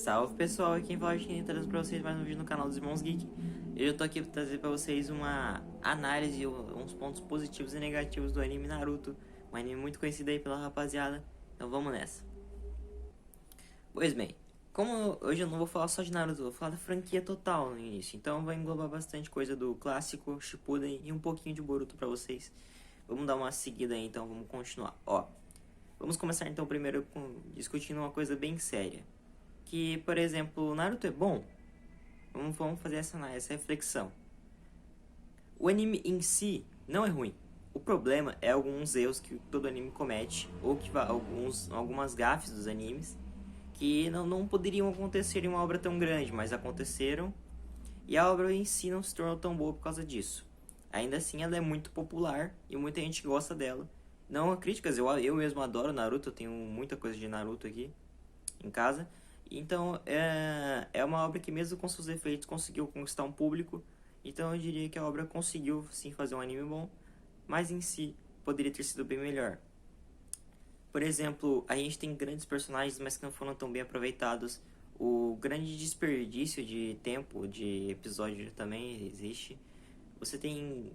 Salve pessoal, aqui quem fala é o Shin, trazendo pra vocês mais um vídeo no canal dos Irmãos Geek. Eu tô aqui pra trazer pra vocês uma análise, uns pontos positivos e negativos do anime Naruto, um anime muito conhecido aí pela rapaziada, então vamos nessa. Pois bem, como hoje eu não vou falar só de Naruto, eu vou falar da franquia total no início, então vai englobar bastante coisa do clássico, Shippuden e um pouquinho de Boruto pra vocês. Vamos dar uma seguida aí então, vamos continuar. Vamos começar então primeiro discutindo uma coisa bem séria. Que, por exemplo, Naruto é bom? Vamos fazer essa reflexão. O anime em si não é ruim. O problema é alguns erros que todo anime comete, ou que algumas gafes dos animes, que não poderiam acontecer em uma obra tão grande, mas aconteceram, e a obra em si não se tornou tão boa por causa disso. Ainda assim, ela é muito popular e muita gente gosta dela. Não há críticas, eu mesmo adoro Naruto, eu tenho muita coisa de Naruto aqui em casa. Então é uma obra que mesmo com seus defeitos conseguiu conquistar um público. Então eu diria que a obra conseguiu sim fazer um anime bom, mas em si poderia ter sido bem melhor. Por exemplo, a gente tem grandes personagens, mas que não foram tão bem aproveitados. O grande desperdício de tempo de episódio também existe. Você tem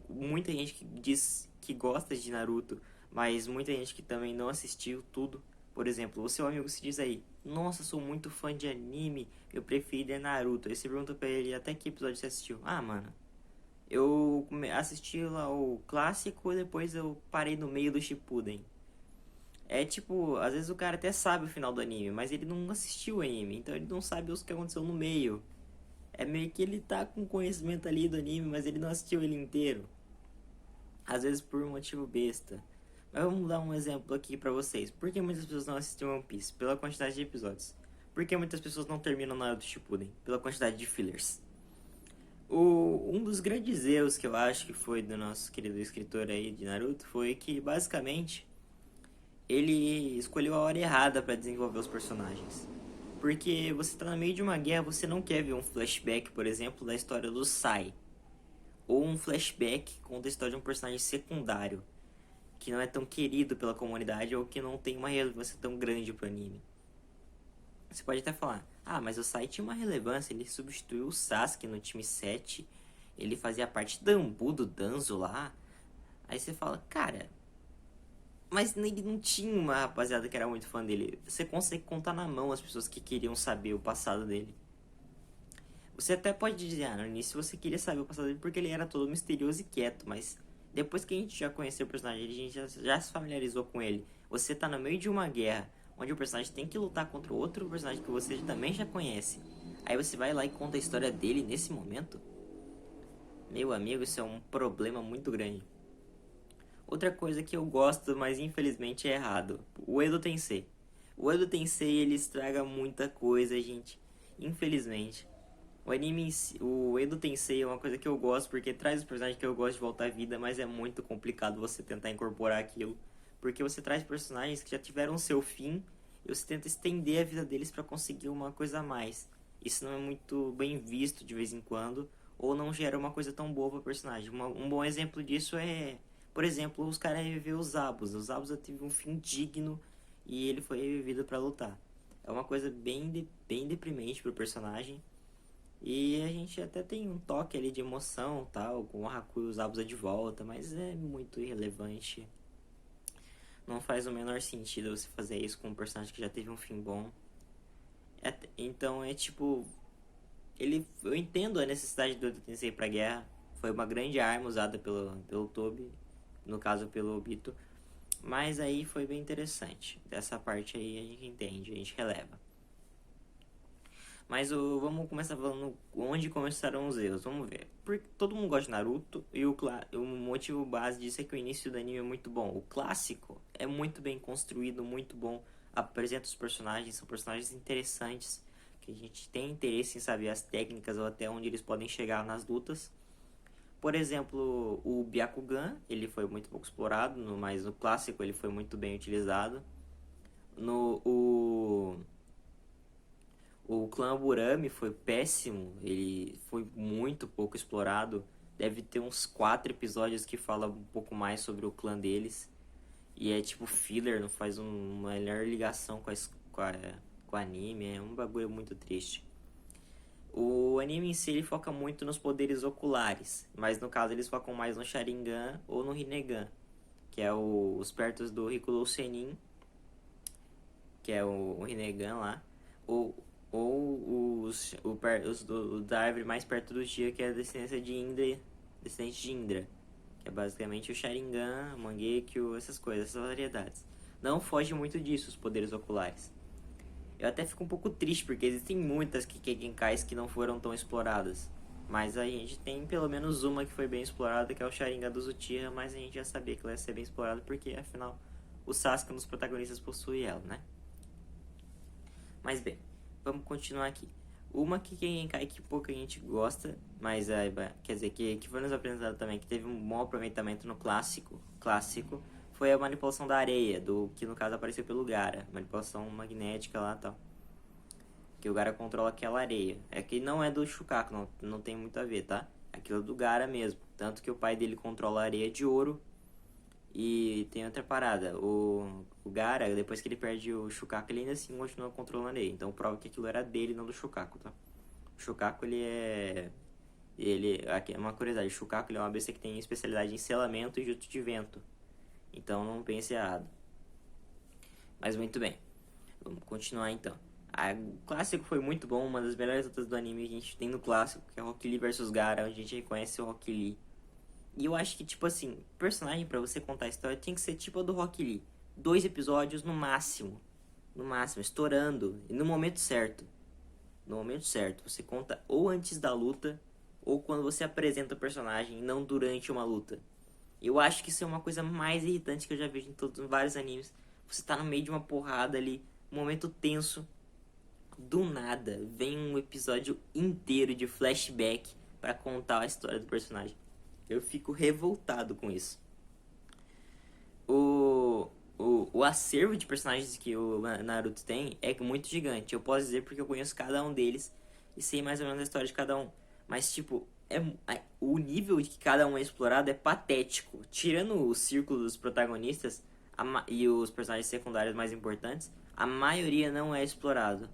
muita gente que diz que gosta de Naruto, mas muita gente que também não assistiu tudo. Por exemplo, o seu amigo se diz aí: nossa, sou muito fã de anime, meu preferido é Naruto. Aí você pergunta pra ele: até que episódio você assistiu? Ah, mano, eu assisti lá o clássico e depois eu parei no meio do Shippuden. É tipo, às vezes o cara até sabe o final do anime, mas ele não assistiu o anime, então ele não sabe o que aconteceu no meio. É meio que ele tá com conhecimento ali do anime, mas ele não assistiu ele inteiro. Às vezes por um motivo besta. Mas vamos dar um exemplo aqui pra vocês. Por que muitas pessoas não assistem One Piece? Pela quantidade de episódios. Por que muitas pessoas não terminam Naruto Shippuden? Pela quantidade de fillers. Um dos grandes erros que eu acho que foi do nosso querido escritor aí de Naruto foi que basicamente ele escolheu a hora errada pra desenvolver os personagens. Porque você tá no meio de uma guerra, você não quer ver um flashback, por exemplo, da história do Sai. Ou um flashback conta a história de um personagem secundário, que não é tão querido pela comunidade ou que não tem uma relevância tão grande pro anime. Você pode até falar: ah, mas o Sai tinha uma relevância, ele substituiu o Sasuke no time 7, ele fazia parte da Ambu do Danzo lá. Aí você fala: cara, mas ele não tinha uma rapaziada que era muito fã dele. Você consegue contar na mão as pessoas que queriam saber o passado dele. Você até pode dizer: ah, no início você queria saber o passado dele porque ele era todo misterioso e quieto, mas depois que a gente já conheceu o personagem, a gente já se familiarizou com ele. Você tá no meio de uma guerra, onde o personagem tem que lutar contra outro personagem que você também já conhece. Aí você vai lá e conta a história dele nesse momento? Meu amigo, isso é um problema muito grande. Outra coisa que eu gosto, mas infelizmente é errado: o Edo Tensei. O Edo Tensei, ele estraga muita coisa, gente. Infelizmente. O Edo Tensei é uma coisa que eu gosto porque traz os personagens que eu gosto de voltar à vida, mas é muito complicado você tentar incorporar aquilo. Porque você traz personagens que já tiveram seu fim e você tenta estender a vida deles para conseguir uma coisa a mais. Isso não é muito bem visto de vez em quando, ou não gera uma coisa tão boa para o personagem. Um bom exemplo disso é, por exemplo, os caras reviver os Zabus. Os Zabus teve um fim digno e ele foi revivido para lutar. É uma coisa bem deprimente pro personagem. E a gente até tem um toque ali de emoção, tal, com o Haku e os Zabuza de volta, mas é muito irrelevante. Não faz o menor sentido você fazer isso com um personagem que já teve um fim bom. Então é tipo, eu entendo a necessidade do Tensei pra guerra. Foi uma grande arma usada pelo Tobi, no caso pelo Obito. Mas aí foi bem interessante. Dessa parte aí a gente entende, a gente releva. Mas vamos começar falando onde começaram os erros. Vamos ver. Porque todo mundo gosta de Naruto e o motivo base disso é que o início do anime é muito bom. O clássico é muito bem construído, muito bom. Apresenta os personagens, são personagens interessantes, que a gente tem interesse em saber as técnicas ou até onde eles podem chegar nas lutas. Por exemplo, o Byakugan, ele foi muito pouco explorado, mas no clássico ele foi muito bem utilizado. O clã Burami foi péssimo, ele foi muito pouco explorado. Deve ter uns 4 episódios que fala um pouco mais sobre o clã deles. E é tipo filler, não faz uma melhor ligação com a com o anime, é um bagulho muito triste. O anime em si ele foca muito nos poderes oculares, mas no caso eles focam mais no Sharingan ou no Rinnegan, que é os pertos do Rikudo Senin, que é o Rinnegan lá, ou o da árvore mais perto do dia, que é a descendência de Indra, descendente de Indra, que é basicamente o Sharingan, o Mangekyo, essas coisas, essas variedades. Não foge muito disso, os poderes oculares. Eu até fico um pouco triste, porque existem muitas Genkais que não foram tão exploradas. Mas a gente tem pelo menos uma que foi bem explorada, que é o Sharingan do Uchiha, mas a gente já sabia que ela ia ser bem explorada, porque afinal o Sasuke, um dos protagonistas, possui ela, né? Mas bem, vamos continuar aqui. Uma Genkai que pouca gente gosta, mas quer dizer, que foi nos apresentado também, que teve um bom aproveitamento no clássico, foi a manipulação da areia, que no caso apareceu pelo Gaara, manipulação magnética lá e tal. Que o Gaara controla aquela areia. É que não é do Shukaku, não tem muito a ver, tá? Aquilo é do Gaara mesmo. Tanto que o pai dele controla a areia de ouro. E tem outra parada. O Gaara, depois que ele perde o Shukaku, ele ainda assim continua controlando a areia. Então prova que aquilo era dele, não do Shukaku, tá? O Shukaku, aqui é uma curiosidade. O Shukaku ele é uma besta que tem especialidade em selamento e jutsu de vento. Então não pense errado. Mas muito bem. Vamos continuar então. O clássico foi muito bom, uma das melhores lutas do anime que a gente tem no clássico, que é Rock Lee vs Gaara, onde a gente reconhece o Rock Lee. E eu acho que, tipo assim, personagem pra você contar a história tem que ser tipo a do Rock Lee. 2 episódios no máximo. No máximo, estourando. E no momento certo. No momento certo. Você conta ou antes da luta, ou quando você apresenta o personagem, não durante uma luta. Eu acho que isso é uma coisa mais irritante que eu já vejo em vários animes. Você tá no meio de uma porrada ali, um momento tenso. Do nada, vem um episódio inteiro de flashback pra contar a história do personagem. Eu fico revoltado com isso. O acervo de personagens que o Naruto tem é muito gigante. Eu posso dizer porque eu conheço cada um deles e sei mais ou menos a história de cada um. Mas, tipo, o nível de que cada um é explorado é patético. Tirando o círculo dos protagonistas e os personagens secundários mais importantes, a maioria não é explorado.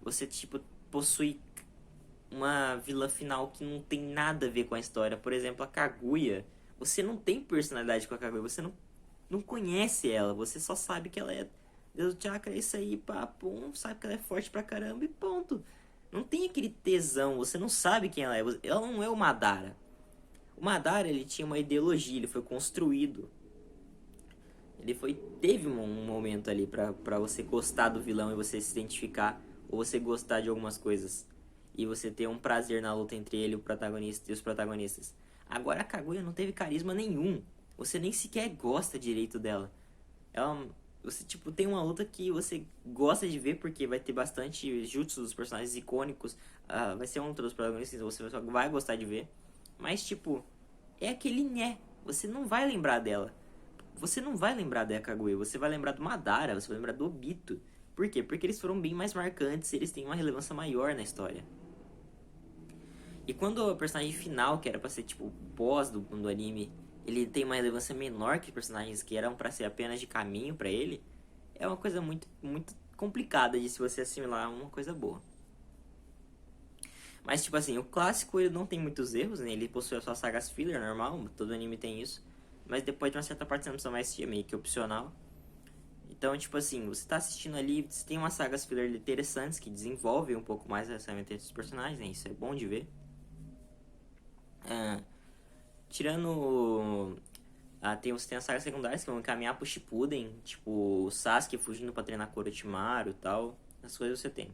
Você, tipo, possui uma vilã final que não tem nada a ver com a história. Por exemplo, a Kaguya. Você não tem personalidade com a Kaguya. Você não conhece ela. Você só sabe que ela é Deus do Chakra. É isso aí, pá, pum. Sabe que ela é forte pra caramba e ponto. Não tem aquele tesão. Você não sabe quem ela é. Ela não é o Madara. O Madara, ele tinha uma ideologia. Ele foi construído. Teve um momento ali pra você gostar do vilão e você se identificar. Ou você gostar de algumas coisas. E você ter um prazer na luta entre ele, o protagonista e os protagonistas. Agora a Kaguya não teve carisma nenhum. Você nem sequer gosta direito dela. Você, tipo, tem uma luta que você gosta de ver, porque vai ter bastante jutsu dos personagens icônicos. Vai ser um dos protagonistas, você só vai gostar de ver. Mas, tipo, é aquele né. Você não vai lembrar dela. Você não vai lembrar da Kaguya. Você vai lembrar do Madara, você vai lembrar do Obito. Por quê? Porque eles foram bem mais marcantes, eles têm uma relevância maior na história. E quando o personagem final, que era pra ser tipo o boss do anime, ele tem uma relevância menor que os personagens que eram pra ser apenas de caminho pra ele, é uma coisa muito, muito complicada de se você assimilar a uma coisa boa. Mas tipo assim, o clássico ele não tem muitos erros, né? Ele possui as suas sagas filler, normal, todo anime tem isso. Mas depois de uma certa parte você não precisa mais assistir, é meio que opcional. Então, tipo assim, você tá assistindo ali, você tem umas sagas filler interessantes que desenvolvem um pouco mais essa entre os personagens, né? Isso é bom de ver. Tirando... você tem as sagas secundárias que vão encaminhar pro Shippuden, tipo o Sasuke fugindo pra treinar com Orochimaru e tal. As coisas você tem.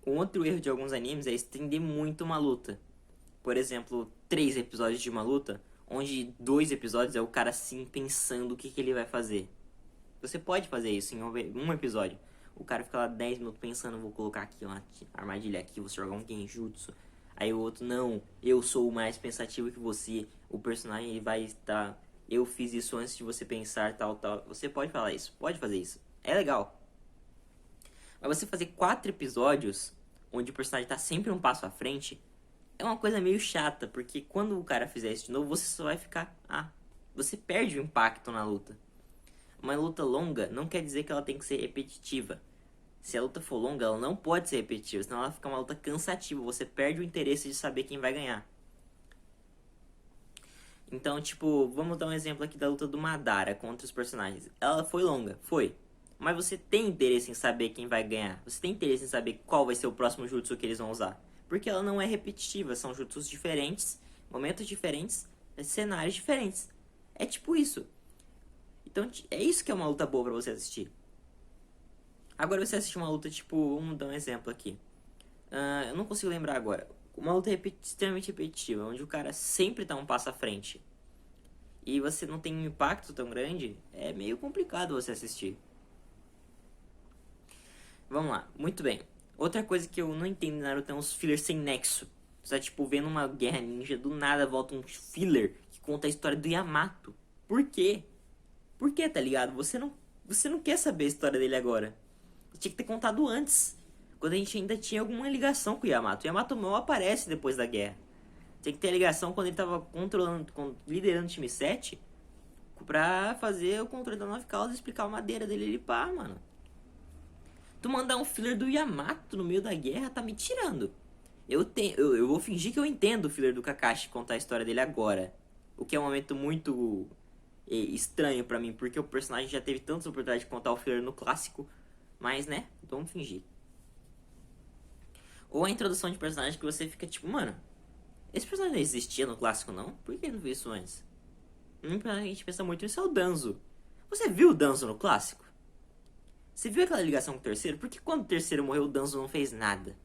Um outro erro de alguns animes é estender muito uma luta. Por exemplo, 3 episódios de uma luta, onde 2 episódios é o cara assim pensando o que ele vai fazer. Você pode fazer isso em um episódio. O cara fica lá 10 minutos pensando, vou colocar aqui uma armadilha aqui, vou jogar um genjutsu. Aí o outro, não, eu sou o mais pensativo que você. O personagem vai estar, eu fiz isso antes de você pensar, tal, tal. Você pode falar isso, pode fazer isso. É legal. Mas você fazer 4 episódios, onde o personagem tá sempre um passo à frente, é uma coisa meio chata, porque quando o cara fizer isso de novo, você só vai ficar... você perde o impacto na luta. uma luta longa não quer dizer que ela tem que ser repetitiva. Se a luta for longa, ela não pode ser repetitiva, senão ela fica uma luta cansativa. Você perde o interesse de saber quem vai ganhar. Então, tipo, vamos dar um exemplo aqui da luta do Madara contra os personagens. Ela foi longa, foi. Mas você tem interesse em saber quem vai ganhar. Você tem interesse em saber qual vai ser o próximo jutsu que eles vão usar. Porque ela não é repetitiva, são jutsus diferentes, momentos diferentes, cenários diferentes. É tipo isso. Então, é isso que é uma luta boa pra você assistir. Agora você assiste uma luta, tipo, vamos dar um exemplo aqui. Eu não consigo lembrar agora. Uma luta extremamente repetitiva, onde o cara sempre tá um passo à frente. E você não tem um impacto tão grande, é meio complicado você assistir. Vamos lá, muito bem. Outra coisa que eu não entendo em Naruto é uns fillers sem nexo. Você tá, tipo, vendo uma guerra ninja, do nada volta um filler que conta a história do Yamato. Por quê? Por quê, tá ligado? Você não quer saber a história dele agora. Tinha que ter contado antes, quando a gente ainda tinha alguma ligação com o Yamato. O Yamato não aparece depois da guerra. Tinha que ter a ligação quando ele tava liderando o time 7 pra fazer o controle da 9 causa e explicar a madeira dele ali, pá, mano. Tu mandar um filler do Yamato no meio da guerra tá me tirando. Eu vou fingir que eu entendo o filler do Kakashi contar a história dele agora. O que é um momento muito estranho pra mim, porque o personagem já teve tantas oportunidades de contar o filler no clássico. Mas, né, vamos fingir. Ou a introdução de personagem que você fica tipo, mano, esse personagem não existia no clássico não? Por que não viu isso antes? Um personagem que a gente pensa muito nisso é o Danzo. Você viu o Danzo no clássico? Você viu aquela ligação com o terceiro? Porque quando o terceiro morreu, o Danzo não fez nada.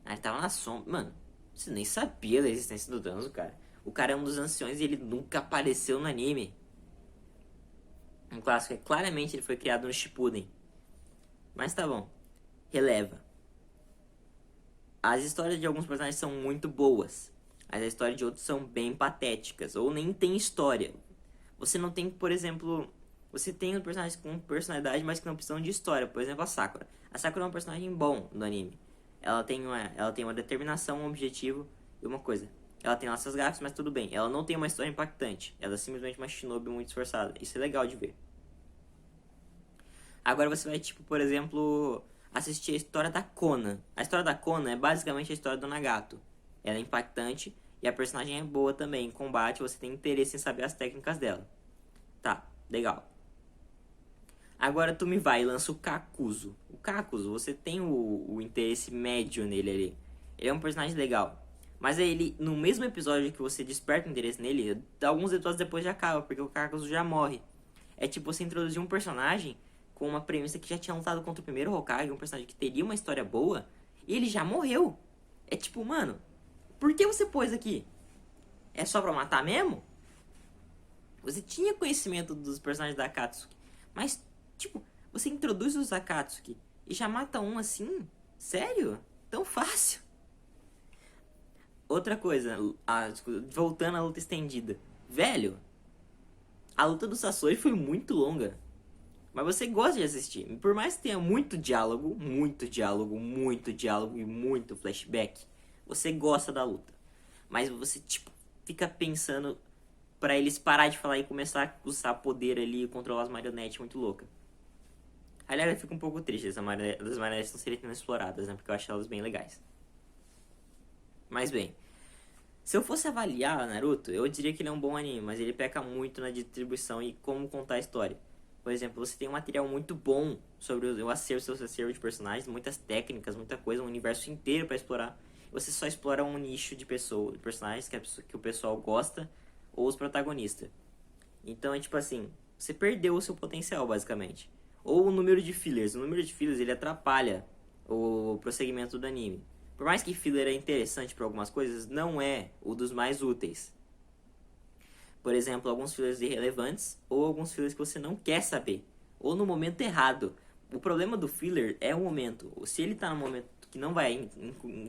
Ah, ele tava na sombra. Mano, você nem sabia da existência do Danzo, cara. O cara é um dos anciões e ele nunca apareceu no anime. No clássico, claramente ele foi criado no Shippuden. Mas tá bom. Releva. As histórias de alguns personagens são muito boas. As histórias de outros são bem patéticas. Ou nem tem história. Você não tem, por exemplo... Você tem personagens com personalidade, mas que não precisam de história. Por exemplo, a Sakura. A Sakura é um personagem bom no anime. Ela tem uma determinação, um objetivo e uma coisa. Ela tem nossas gafes, mas tudo bem. Ela não tem uma história impactante. Ela é simplesmente uma shinobi muito esforçada. Isso é legal de ver. Agora você vai, tipo, por exemplo, assistir a história da Kona. A história da Kona é basicamente a história do Nagato. Ela é impactante e a personagem é boa também. Em combate, você tem interesse em saber as técnicas dela. Tá, legal. Agora tu me vai e lança o Kakuzu. O Kakuzu, você tem o interesse médio nele ali. Ele é um personagem legal. Mas aí ele, no mesmo episódio que você desperta o interesse nele, alguns episódios depois já acaba, porque o Kakuzu já morre. É tipo você introduzir um personagem com uma premissa que já tinha lutado contra o primeiro Hokage, um personagem que teria uma história boa, e ele já morreu. É tipo, mano, por que você pôs aqui? É só pra matar mesmo? Você tinha conhecimento dos personagens da Akatsuki, mas, tipo, você introduz os Akatsuki e já mata um assim? Sério? Tão fácil? Outra coisa, voltando à luta estendida. Velho, a luta do Sasori foi muito longa. Mas você gosta de assistir. Por mais que tenha muito diálogo, muito diálogo, muito diálogo e muito flashback, você gosta da luta. Mas você, tipo, fica pensando pra eles parar de falar e começar a usar poder ali e controlar as marionetes muito louca. Aliás, eu fico um pouco triste das marionetes não serem exploradas, né? Porque eu acho elas bem legais. Mas bem, se eu fosse avaliar Naruto, eu diria que ele é um bom anime, mas ele peca muito na distribuição e como contar a história. Por exemplo, você tem um material muito bom sobre o seu acervo de personagens, muitas técnicas, muita coisa, um universo inteiro pra explorar. Você só explora um nicho de personagens que o pessoal gosta, ou os protagonistas. Então é tipo assim, você perdeu o seu potencial, basicamente. Ou o número de fillers. O número de fillers, ele atrapalha o prosseguimento do anime. Por mais que filler é interessante para algumas coisas, não é o dos mais úteis. Por exemplo, alguns fillers irrelevantes ou alguns fillers que você não quer saber. Ou no momento errado. O problema do filler é o momento. Se ele tá no momento que não vai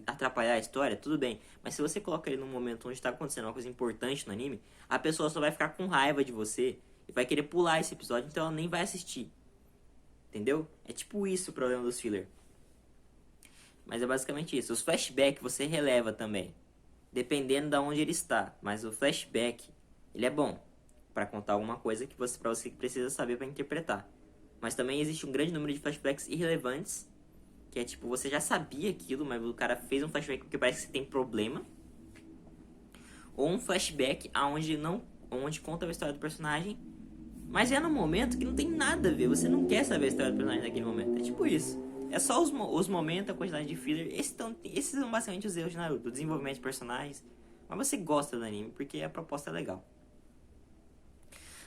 atrapalhar a história, tudo bem. Mas se você coloca ele num momento onde tá acontecendo uma coisa importante no anime, a pessoa só vai ficar com raiva de você e vai querer pular esse episódio, então ela nem vai assistir. Entendeu? É tipo isso o problema dos filler. Mas é basicamente isso. Os flashbacks você releva também. Dependendo de onde ele está. Mas o flashback, ele é bom. pra contar alguma coisa que você precisa saber pra interpretar. Mas também existe um grande número de flashbacks irrelevantes, que é tipo, você já sabia aquilo, mas o cara fez um flashback porque parece que você tem problema. Ou um flashback onde conta a história do personagem, mas é num momento que não tem nada a ver. Você não quer saber a história do personagem naquele momento. É tipo isso. É só os momentos, a quantidade de filler. Esses são basicamente os erros de Naruto. O desenvolvimento de personagens. Mas você gosta do anime, porque a proposta é legal.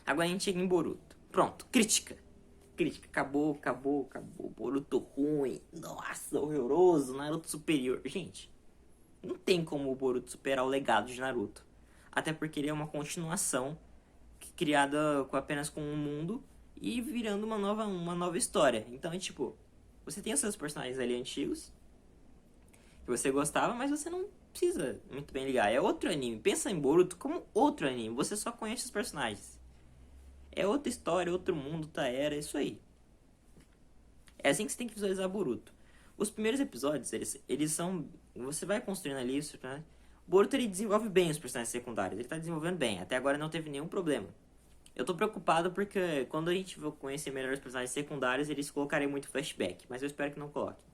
Agora a gente chega em Boruto. Pronto, crítica. Crítica, acabou. Boruto ruim. Nossa, horroroso. Naruto superior. Gente, não tem como o Boruto superar o legado de Naruto. Até porque ele é uma continuação criada apenas com um mundo e virando uma nova história. Então é tipo, você tem os seus personagens ali antigos que você gostava, mas você não precisa muito bem ligar. É outro anime. Pensa em Boruto como outro anime. Você só conhece os personagens. É outra história, outro mundo, outra era, é isso aí. É assim que você tem que visualizar Boruto. Os primeiros episódios, eles são... Você vai construindo ali os personagens. Boruto, ele desenvolve bem os personagens secundários. Ele tá desenvolvendo bem. Até agora não teve nenhum problema. Eu tô preocupado porque quando a gente for conhecer melhor os personagens secundários, eles colocarem muito flashback. Mas eu espero que não coloquem.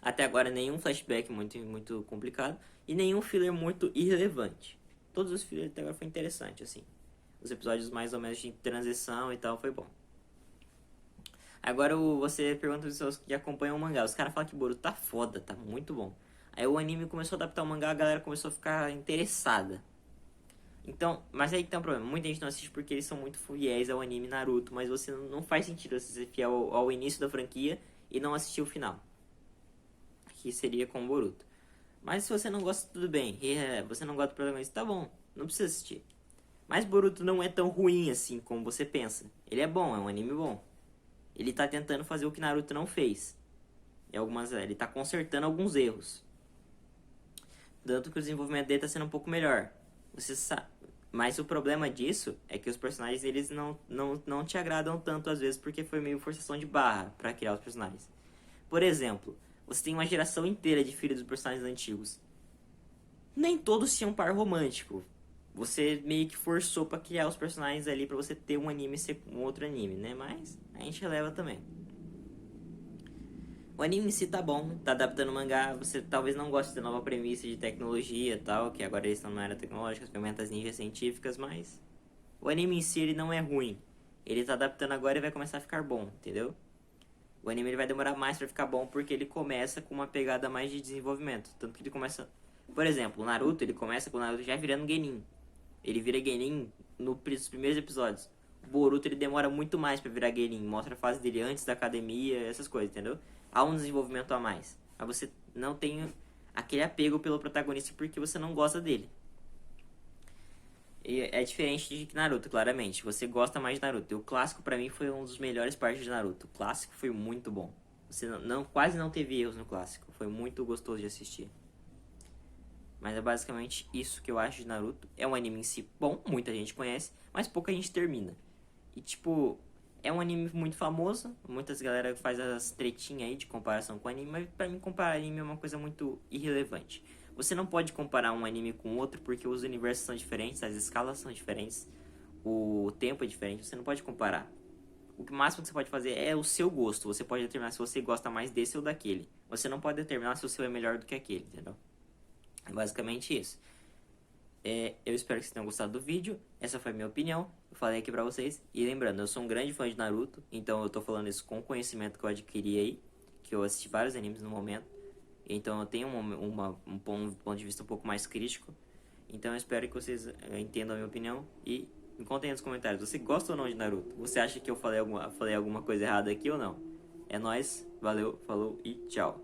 Até agora, nenhum flashback muito complicado. E nenhum filler muito irrelevante. Todos os fillers até agora foi interessante, assim. Os episódios mais ou menos de transição e tal, foi bom. Agora você pergunta para as pessoas que acompanham o mangá. Os caras falam que Boruto tá foda, tá muito bom. Aí o anime começou a adaptar o mangá, a galera começou a ficar interessada. Então, mas aí que tem um problema. Muita gente não assiste porque eles são muito fiéis ao anime Naruto. Mas você não faz sentido você ser fiel ao início da franquia e não assistir o final. Que seria com o Boruto. Mas se você não gosta, tudo bem. Você não gosta do protagonista, tá bom. Não precisa assistir. Mas Boruto não é tão ruim assim como você pensa. Ele é bom, é um anime bom. Ele tá tentando fazer o que Naruto não fez. Ele tá consertando alguns erros. Tanto que o desenvolvimento dele tá sendo um pouco melhor. Você sabe. Mas o problema disso é que os personagens eles não te agradam tanto às vezes porque foi meio forçação de barra pra criar os personagens. Por exemplo, você tem uma geração inteira de filhos dos personagens antigos. Nem todos tinham par romântico. Você meio que forçou pra criar os personagens ali pra você ter um anime ser um outro anime, né? Mas a gente releva também. O anime em si tá bom, tá adaptando o mangá. Você talvez não goste da nova premissa de tecnologia e tal, que agora eles estão na era tecnológica, as ferramentas ninjas científicas, mas o anime em si ele não é ruim. Ele tá adaptando agora e vai começar a ficar bom, entendeu? O anime ele vai demorar mais pra ficar bom porque ele começa com uma pegada mais de desenvolvimento. Tanto que ele começa... Por exemplo, o Naruto, ele começa com o Naruto já virando Genin. Ele vira Genin nos primeiros episódios. O Boruto ele demora muito mais pra virar Genin. Mostra a fase dele antes da academia, essas coisas, entendeu? Há um desenvolvimento a mais. Mas você não tem aquele apego pelo protagonista porque você não gosta dele. E é diferente de Naruto, claramente. Você gosta mais de Naruto. E o clássico pra mim foi um dos melhores partes de Naruto. O clássico foi muito bom. Você quase não teve erros no clássico. Foi muito gostoso de assistir. Mas é basicamente isso que eu acho de Naruto. É um anime em si bom, muita gente conhece, mas pouca gente termina. E tipo, é um anime muito famoso. Muitas galera faz as tretinhas aí de comparação com o anime, mas pra mim comparar anime é uma coisa muito irrelevante. Você não pode comparar um anime com outro porque os universos são diferentes, as escalas são diferentes, o tempo é diferente, você não pode comparar. O máximo que você pode fazer é o seu gosto. Você pode determinar se você gosta mais desse ou daquele. Você não pode determinar se o seu é melhor do que aquele, entendeu? É basicamente isso. Eu espero que vocês tenham gostado do vídeo. Essa foi a minha opinião. Eu falei aqui pra vocês. E lembrando, eu sou um grande fã de Naruto. Então eu tô falando isso com o conhecimento que eu adquiri aí. Que eu assisti vários animes no momento. Então eu tenho um ponto de vista um pouco mais crítico. Então eu espero que vocês entendam a minha opinião. E me contem aí nos comentários. Você gosta ou não de Naruto? Você acha que eu falei alguma coisa errada aqui ou não? É nóis. Valeu, falou e tchau.